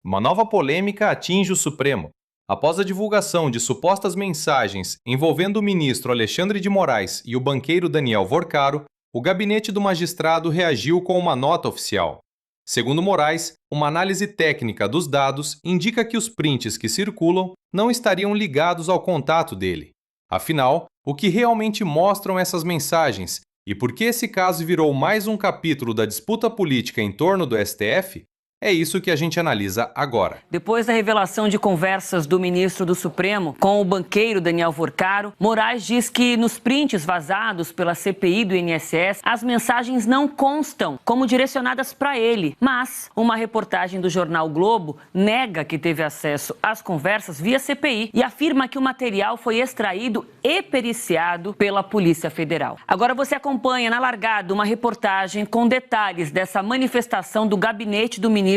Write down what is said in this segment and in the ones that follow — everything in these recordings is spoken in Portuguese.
Uma nova polêmica atinge o Supremo. Após a divulgação de supostas mensagens envolvendo o ministro Alexandre de Moraes e o banqueiro Daniel Vorcaro, o gabinete do magistrado reagiu com uma nota oficial. Segundo Moraes, uma análise técnica dos dados indica que os prints que circulam não estariam ligados ao contato dele. Afinal, o que realmente mostram essas mensagens e por que esse caso virou mais um capítulo da disputa política em torno do STF? É isso que a gente analisa agora. Depois da revelação de conversas do ministro do Supremo com o banqueiro Daniel Vorcaro, Moraes diz que nos prints vazados pela CPI do INSS, as mensagens não constam como direcionadas para ele. Mas uma reportagem do jornal Globo nega que teve acesso às conversas via CPI e afirma que o material foi extraído e periciado pela Polícia Federal. Agora você acompanha na largada uma reportagem com detalhes dessa manifestação do gabinete do ministro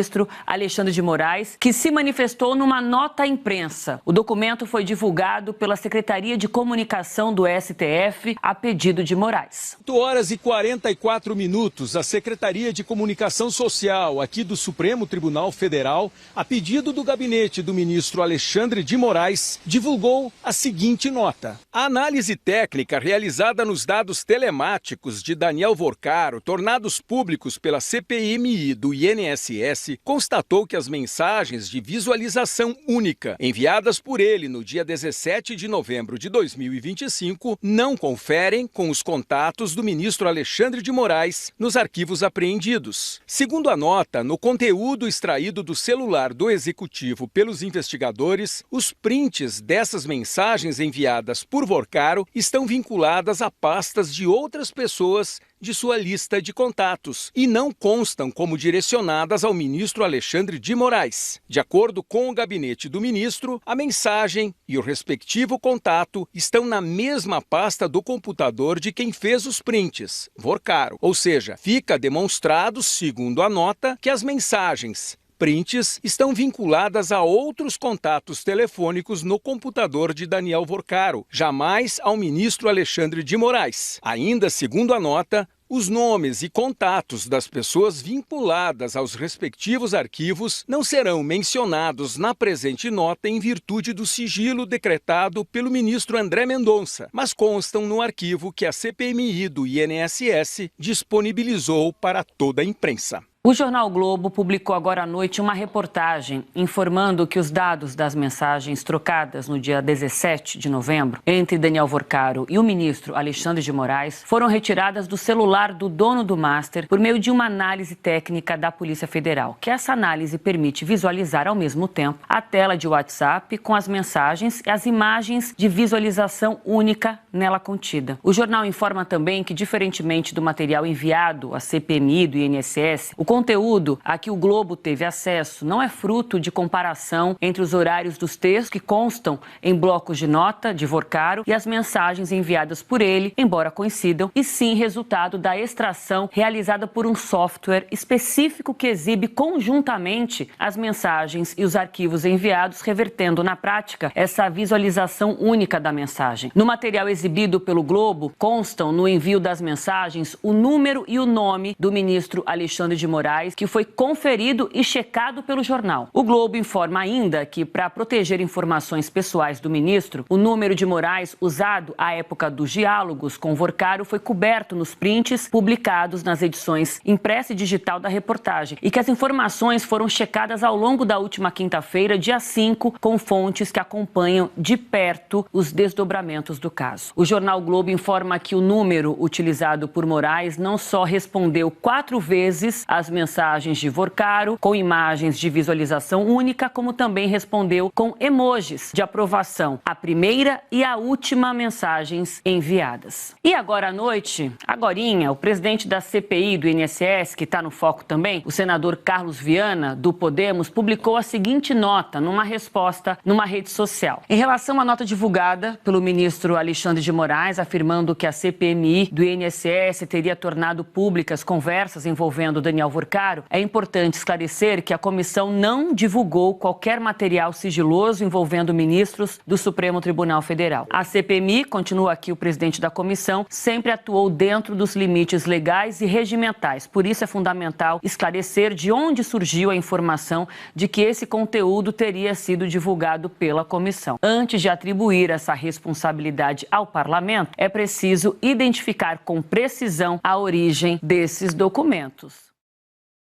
Alexandre de Moraes, que se manifestou numa nota à imprensa. O documento foi divulgado pela Secretaria de Comunicação do STF a pedido de Moraes. 8h44, a Secretaria de Comunicação Social aqui do Supremo Tribunal Federal, a pedido do gabinete do ministro Alexandre de Moraes, divulgou a seguinte nota. A análise técnica realizada nos dados telemáticos de Daniel Vorcaro, tornados públicos pela CPMI do INSS, constatou que as mensagens de visualização única enviadas por ele no dia 17 de novembro de 2025 não conferem com os contatos do ministro Alexandre de Moraes nos arquivos apreendidos. Segundo a nota, no conteúdo extraído do celular do executivo pelos investigadores, os prints dessas mensagens enviadas por Vorcaro estão vinculadas a pastas de outras pessoas de sua lista de contatos e não constam como direcionadas ao ministro Alexandre de Moraes. De acordo com o gabinete do ministro, a mensagem e o respectivo contato estão na mesma pasta do computador de quem fez os prints, Vorcaro. Ou seja, fica demonstrado, segundo a nota, que as mensagens prints estão vinculadas a outros contatos telefônicos no computador de Daniel Vorcaro, jamais ao ministro Alexandre de Moraes. Ainda segundo a nota, os nomes e contatos das pessoas vinculadas aos respectivos arquivos não serão mencionados na presente nota em virtude do sigilo decretado pelo ministro André Mendonça, mas constam no arquivo que a CPMI do INSS disponibilizou para toda a imprensa. O jornal Globo publicou agora à noite uma reportagem informando que os dados das mensagens trocadas no dia 17 de novembro entre Daniel Vorcaro e o ministro Alexandre de Moraes foram retiradas do celular do dono do master por meio de uma análise técnica da Polícia Federal, que essa análise permite visualizar ao mesmo tempo a tela de WhatsApp com as mensagens e as imagens de visualização única nela contida. O jornal informa também que, diferentemente do material enviado à CPMI do INSS, o conteúdo a que o Globo teve acesso não é fruto de comparação entre os horários dos textos que constam em blocos de nota de Vorcaro e as mensagens enviadas por ele, embora coincidam, e sim resultado da extração realizada por um software específico que exibe conjuntamente as mensagens e os arquivos enviados, revertendo na prática essa visualização única da mensagem. No material exibido pelo Globo, constam no envio das mensagens o número e o nome do ministro Alexandre de Moraes, que foi conferido e checado pelo jornal. O Globo informa ainda que, para proteger informações pessoais do ministro, o número de Moraes usado à época dos diálogos com Vorcaro foi coberto nos prints publicados nas edições impressa e digital da reportagem e que as informações foram checadas ao longo da última quinta-feira, dia 5, com fontes que acompanham de perto os desdobramentos do caso. O jornal Globo informa que o número utilizado por Moraes não só respondeu 4 vezes às mensagens de Vorcaro, com imagens de visualização única, como também respondeu com emojis de aprovação a primeira e a última mensagens enviadas. E agora à noite, agorinha, o presidente da CPI do INSS, que está no foco também, o senador Carlos Viana, do Podemos, publicou a seguinte nota numa resposta numa rede social. Em relação à nota divulgada pelo ministro Alexandre de Moraes, afirmando que a CPMI do INSS teria tornado públicas conversas envolvendo Daniel Vorcaro Vorcaro, é importante esclarecer que a comissão não divulgou qualquer material sigiloso envolvendo ministros do Supremo Tribunal Federal. A CPMI, continua aqui o presidente da comissão, sempre atuou dentro dos limites legais e regimentais. Por isso é fundamental esclarecer de onde surgiu a informação de que esse conteúdo teria sido divulgado pela comissão. Antes de atribuir essa responsabilidade ao parlamento, é preciso identificar com precisão a origem desses documentos.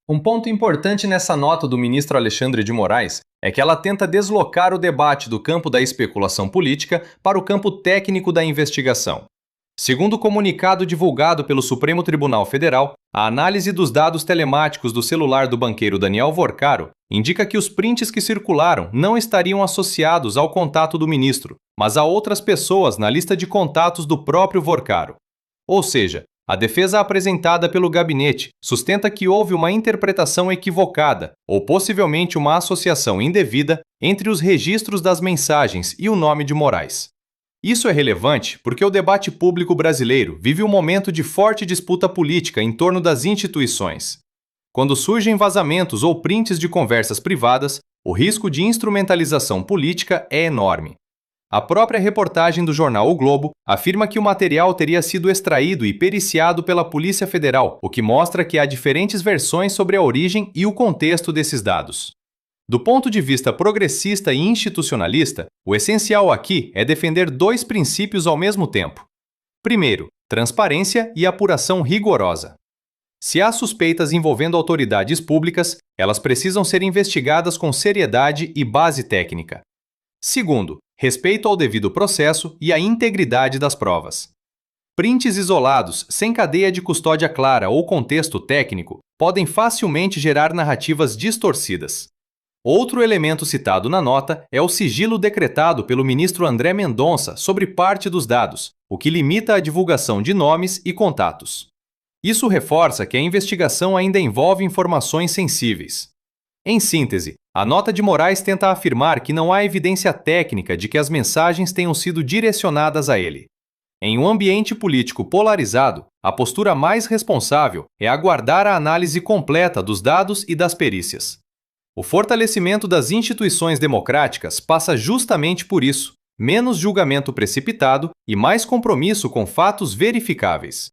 Um ponto importante nessa nota do ministro Alexandre de Moraes é que ela tenta deslocar o debate do campo da especulação política para o campo técnico da investigação. Segundo o comunicado divulgado pelo Supremo Tribunal Federal, a análise dos dados telemáticos do celular do banqueiro Daniel Vorcaro indica que os prints que circularam não estariam associados ao contato do ministro, mas a outras pessoas na lista de contatos do próprio Vorcaro. Ou seja, a defesa apresentada pelo gabinete sustenta que houve uma interpretação equivocada ou possivelmente uma associação indevida entre os registros das mensagens e o nome de Moraes. Isso é relevante porque o debate público brasileiro vive um momento de forte disputa política em torno das instituições. Quando surgem vazamentos ou prints de conversas privadas, o risco de instrumentalização política é enorme. A própria reportagem do jornal O Globo afirma que o material teria sido extraído e periciado pela Polícia Federal, o que mostra que há diferentes versões sobre a origem e o contexto desses dados. Do ponto de vista progressista e institucionalista, o essencial aqui é defender dois princípios ao mesmo tempo. Primeiro, transparência e apuração rigorosa. Se há suspeitas envolvendo autoridades públicas, elas precisam ser investigadas com seriedade e base técnica. Segundo, respeito ao devido processo e à integridade das provas. Prints isolados, sem cadeia de custódia clara ou contexto técnico, podem facilmente gerar narrativas distorcidas. Outro elemento citado na nota é o sigilo decretado pelo ministro André Mendonça sobre parte dos dados, o que limita a divulgação de nomes e contatos. Isso reforça que a investigação ainda envolve informações sensíveis. Em síntese, a nota de Moraes tenta afirmar que não há evidência técnica de que as mensagens tenham sido direcionadas a ele. Em um ambiente político polarizado, a postura mais responsável é aguardar a análise completa dos dados e das perícias. O fortalecimento das instituições democráticas passa justamente por isso: menos julgamento precipitado e mais compromisso com fatos verificáveis.